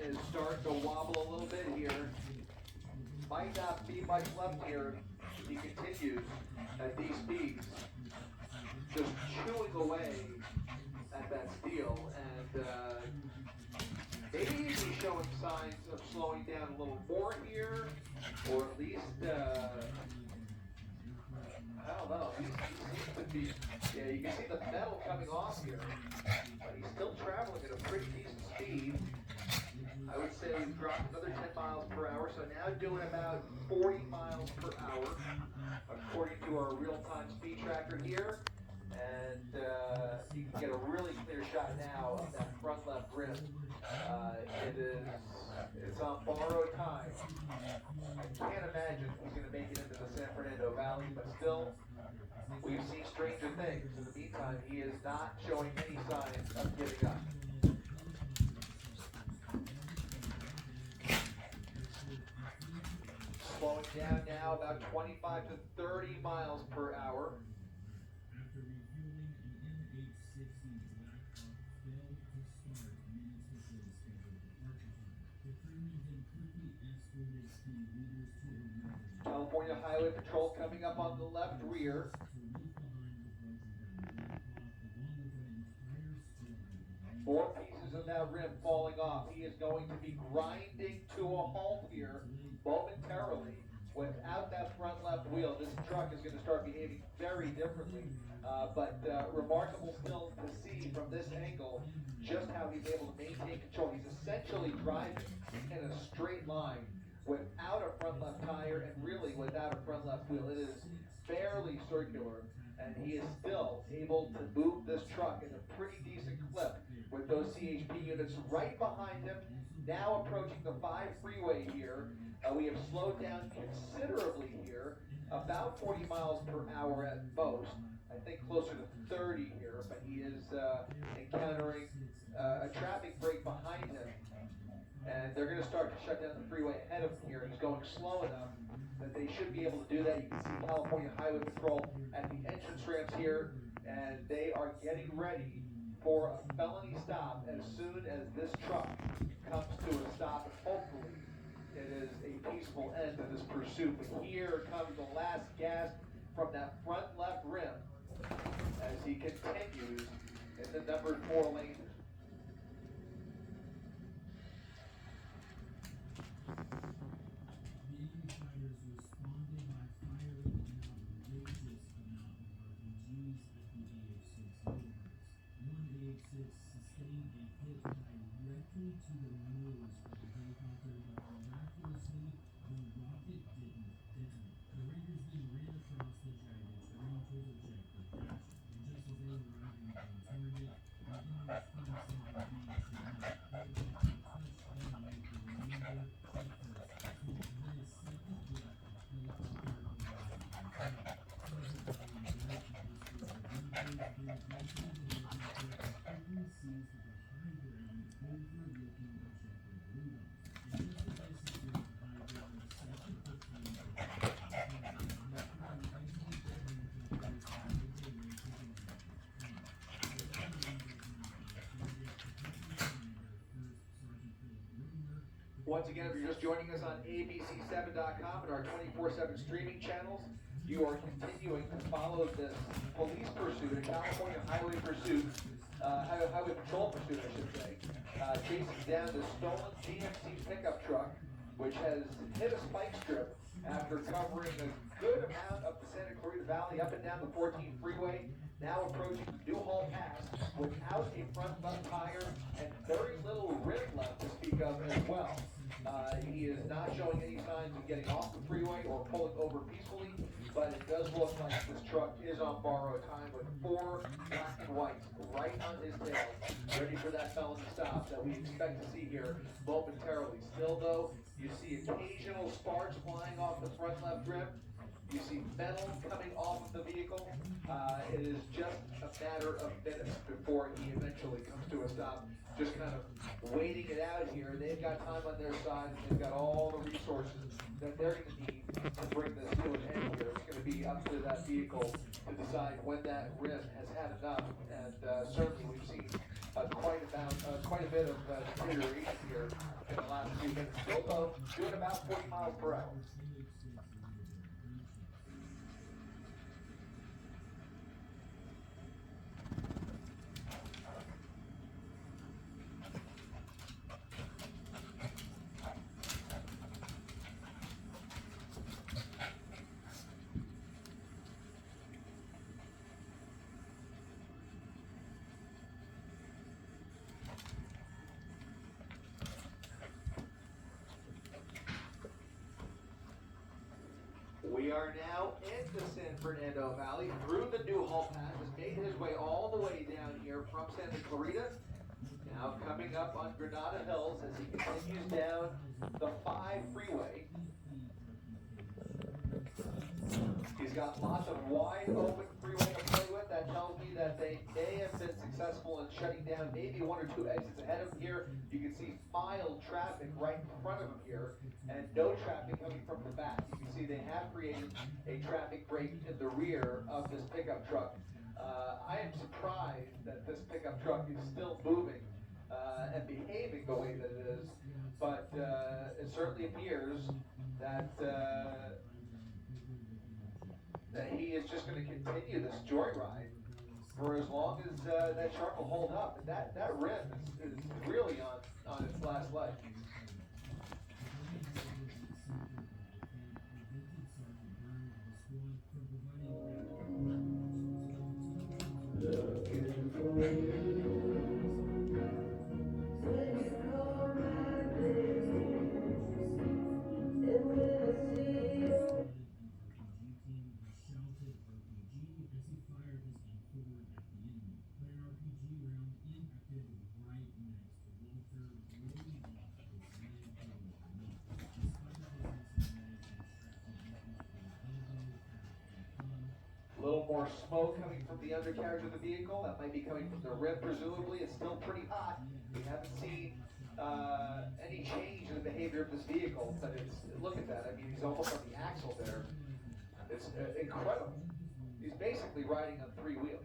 is starting to wobble a little bit here. Might not be much left here. He continues at these speeds, just chewing away at that steel, and maybe he's showing signs of slowing down a little more here, or at least, I don't know, he seems to be, yeah, you can see the metal coming off here, but he's still traveling at a pretty decent speed. I would say we've dropped another 10 miles per hour, so now doing about 40 miles per hour, according to our real-time speed tracker here. And you can get a really clear shot now of that front left rim. It's on borrowed time. I can't imagine he's going to make it into the San Fernando Valley, but still, we've seen stranger things. In the meantime, he is not showing any signs of giving up. Slowing down now about 25 to 30 miles per hour. California Highway Patrol coming up on the left rear. More pieces of that rim falling off. He is going to be grinding to a halt here momentarily. Without that front left wheel, this truck is going to start behaving very differently. But remarkable still to see from this angle just how he's able to maintain control. He's essentially driving in a straight line without a front left tire and really without a front left wheel. It is barely circular, and he is still able to move this truck at a pretty decent clip with those CHP units right behind him. Now approaching the 5 freeway here. We have slowed down considerably here, about 40 miles per hour at most. I think closer to 30 here, but he is encountering a traffic break behind him. And they're going to start to shut down the freeway ahead of him here. He's going slow enough that they should be able to do that. You can see California Highway Patrol at the entrance ramps here, and they are getting ready for a felony stop as soon as this truck comes to a stop. And hopefully it is a peaceful end to this pursuit. But here comes the last gasp from that front left rim as he continues in the number 4 lane. Once again, if you're just joining us on ABC7.com and our 24/7 streaming channels, you are continuing to follow this police pursuit, a California highway pursuit, highway patrol pursuit, I should say, chasing down the stolen GMC pickup truck, which has hit a spike strip after covering a good amount of the Santa Clarita Valley up and down the 14 freeway, now approaching Newhall Pass without a front left tire and very little rim left to speak of as well. He is not showing any signs of getting off the freeway or pulling over peacefully, but it does look like this truck is on borrowed time with 4 black and whites right on his tail, ready for that felony stop that we expect to see here momentarily. Still though, you see occasional sparks flying off the front left rim. You see metal coming off of the vehicle. It is just a matter of minutes before he eventually comes to a stop. Just kind of waiting it out here. They've got time on their side, and they've got all the resources that they're going to need to bring this to an end here. It's going to be up to that vehicle to decide when that rim has had enough. And certainly we've seen quite a bit of deterioration here in the last few minutes. Still though, doing about 40 miles per hour. We are now in the San Fernando Valley through the Newhall Pass. Has made his way all the way down here from Santa Clarita. Now coming up on Granada Hills as he continues down the 5 freeway. He's got lots of wide open freeway to play with. That tells me that they may have been successful in shutting down maybe 1 or 2 exits ahead of him here. You can see mild traffic right in front of him here and no traffic coming from the back. You can see they have created a traffic break in the rear of this pickup truck. I am surprised that this pickup truck is still moving and behaving the way that it is, but it certainly appears that that he is just going to continue this joyride for as long as that truck will hold up. And that rim is really on its last leg. A little more smoke coming from the undercarriage of the vehicle. That might be coming from the rim, presumably. It's still pretty hot. We haven't seen any change in the behavior of this vehicle, but look at that. I mean, he's almost on the axle there. It's incredible. He's basically riding on 3 wheels.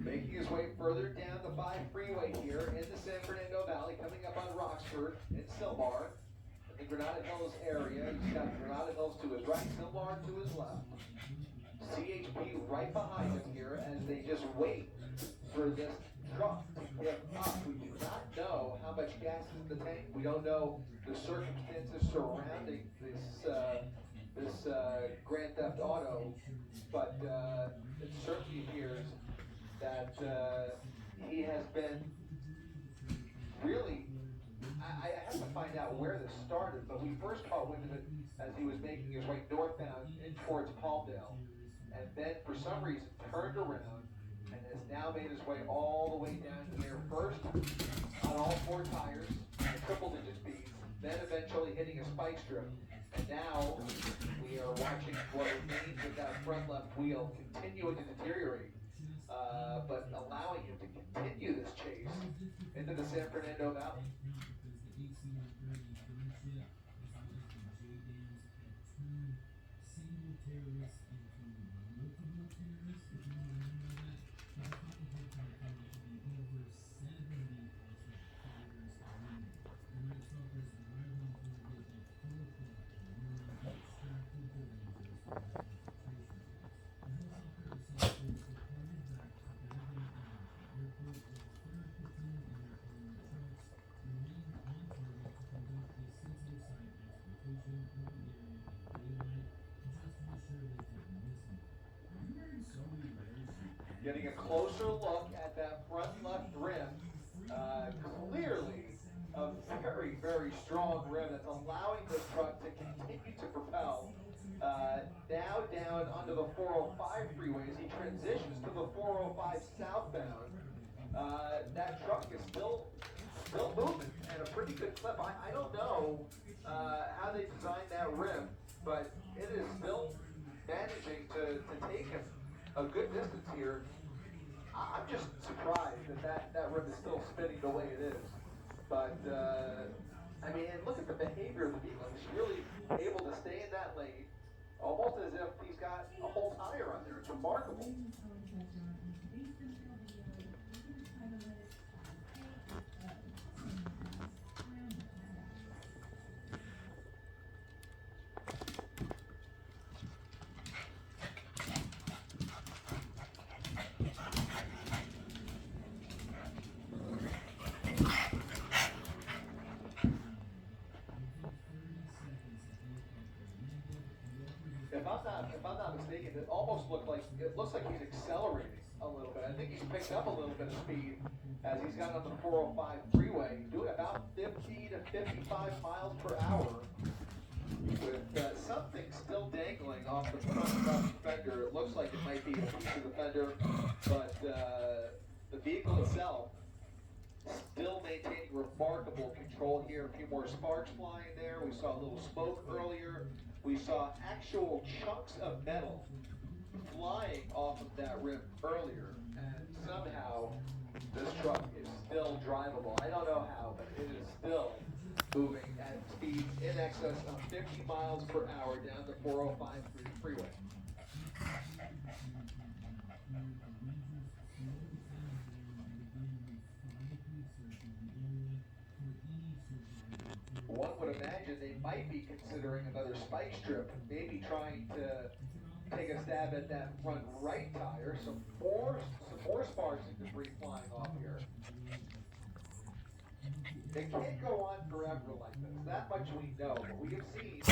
Making his way further down the 5 freeway here in the San Fernando Valley, coming up on Roxford and Sylmar, in the Granada Hills area. He's got Granada Hills to his right, Sylmar to his left. CHP right behind him here as they just wait for this truck to get up. We do not know how much gas is in the tank. We don't know the circumstances surrounding this Grand Theft Auto, but it certainly appears that he has been really, I have to find out where this started, but we first caught wind of it as he was making his way northbound in towards Palmdale, and then for some reason turned around and has now made his way all the way down here, first on all 4 tires at triple-digit speeds, then eventually hitting a spike strip, and now we are watching what remains of that front left wheel continuing to deteriorate. But allowing him to continue this chase into the San Fernando Valley. Getting a closer look at that front left rim. Clearly a very, very strong rim that's allowing this truck to continue to propel Now down onto the 405 freeway as he transitions to the 405 southbound. That truck is still moving at a pretty good clip. I don't know how they designed that rim, but it is still managing to take him a good distance here. I'm just surprised that rim is still spinning the way it is. But, I mean, and look at the behavior of the vehicle. He's really able to stay in that lane, almost as if he's got a whole tire on there. It's remarkable. If I'm not mistaken, it looks like he's accelerating a little bit. I think he's picked up a little bit of speed as he's got on the 405 freeway, doing about 50 to 55 miles per hour with something still dangling off the front left fender. It looks like it might be a piece of the fender, but the vehicle itself still maintaining remarkable control here. A few more sparks flying there. We saw a little smoke earlier. We saw actual chunks of metal flying off of that rim earlier, and somehow this truck is still drivable. I don't know how, but it is still moving at speeds in excess of 50 miles per hour down the 405 freeway. One would imagine they might be considering another spike strip, maybe trying to take a stab at that front right tire. Some more sparks and debris flying off here. It can't go on forever like this. That much we know, but we have seen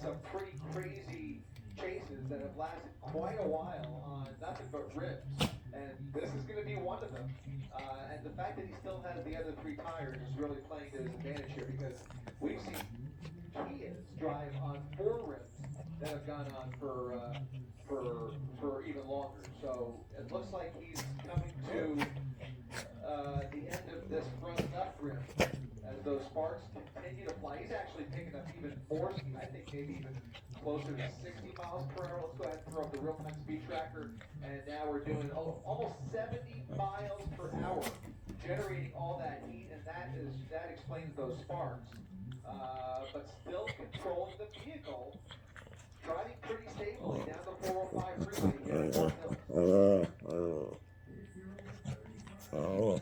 some pretty crazy chases that have lasted quite a while on nothing but rims, and this is going to be one of them. And the fact that he still has the other three tires is really playing to his advantage here, because we've seen Kias drive on 4 rims that have gone on for even longer. So it looks like he's coming to the end of this front left rim as those sparks continue to fly. He's actually picking up even more speed. I think maybe even closer to 60 miles per hour. Let's go ahead and throw up the real-time speed tracker. And now we're doing almost 70 miles per hour, generating all that heat, and that explains those sparks. But still controlling the vehicle, driving pretty stably down the 405 freeway here in Fort Hills. Oh.